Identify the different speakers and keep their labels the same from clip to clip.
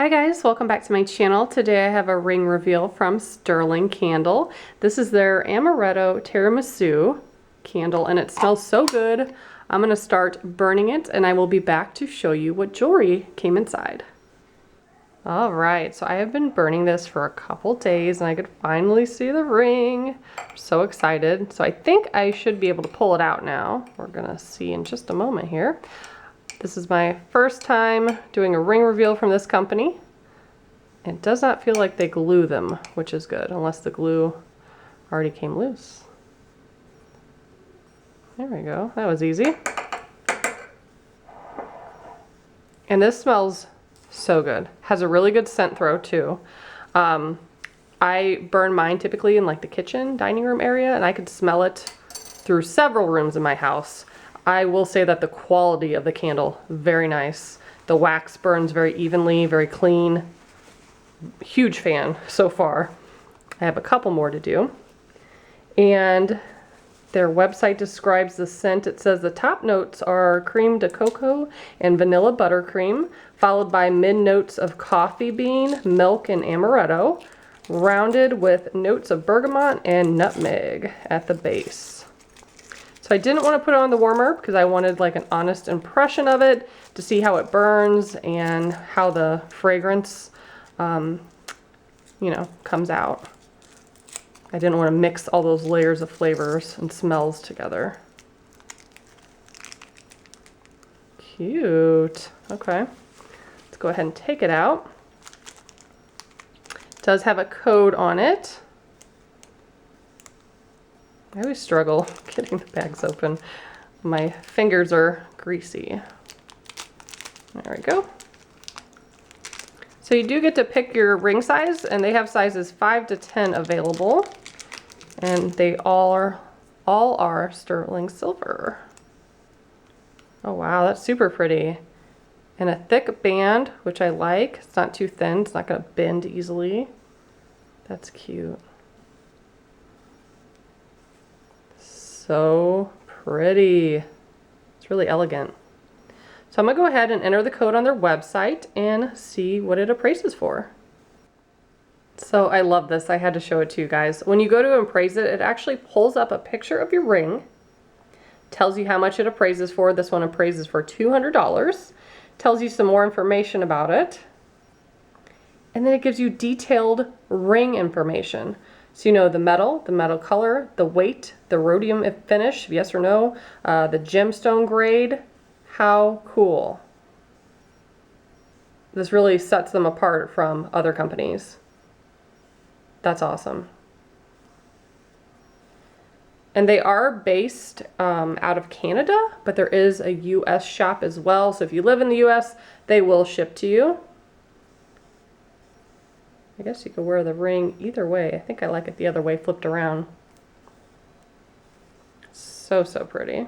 Speaker 1: Hi guys, welcome back to my channel. Today I have a ring reveal from Sterling Candle. This is their Amaretto Tiramisu candle and it smells so good. I'm going to start burning it and I will be back to show you what jewelry came inside. Alright, so I have been burning this for a couple days and I could finally see the ring. I'm so excited. So I think I should be able to pull it out now. We're going to see in just a moment here. This is my first time doing a ring reveal from this company. It does not feel like they glue them, which is good, unless the glue already came loose. There we go, that was easy. And this smells so good. Has a really good scent throw too. I burn mine typically in like the kitchen, dining room area, and I could smell it through several rooms in my house. I will say that the quality of the candle, very nice. The wax burns very evenly, very clean. Huge fan so far. I have a couple more to do. And their website describes the scent. It says the top notes are cream de cocoa and vanilla buttercream, followed by mid notes of coffee bean, milk, and amaretto, rounded with notes of bergamot and nutmeg at the base. So I didn't want to put it on the warmer because I wanted like an honest impression of it to see how it burns and how the fragrance, comes out. I didn't want to mix all those layers of flavors and smells together. Cute. Okay, let's go ahead and take it out. It does have a code on it. I always struggle getting the bags open. My fingers are greasy. There we go. So you do get to pick your ring size, and they have sizes 5 to 10 available. And they all are sterling silver. Oh wow, that's super pretty. And a thick band, which I like. It's not too thin, it's not gonna bend easily. That's cute. So pretty. It's really elegant. So I'm going to go ahead and enter the code on their website and see what it appraises for. So I love this. I had to show it to you guys. When you go to appraise it, it actually pulls up a picture of your ring, tells you how much it appraises for. This one appraises for $200. Tells you some more information about it. And then it gives you detailed ring information. So you know the metal color, the weight, the rhodium finish, yes or no, the gemstone grade. How cool. This really sets them apart from other companies. That's awesome. And they are based out of Canada, but there is a US shop as well. So if you live in the US, they will ship to you. I guess you could wear the ring either way. I think I like it the other way, flipped around. So, so pretty.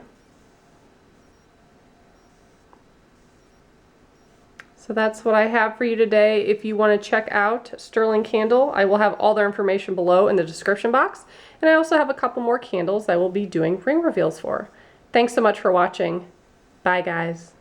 Speaker 1: So that's what I have for you today. If you want to check out Sterling Candle, I will have all their information below in the description box. And I also have a couple more candles I will be doing ring reveals for. Thanks so much for watching. Bye guys.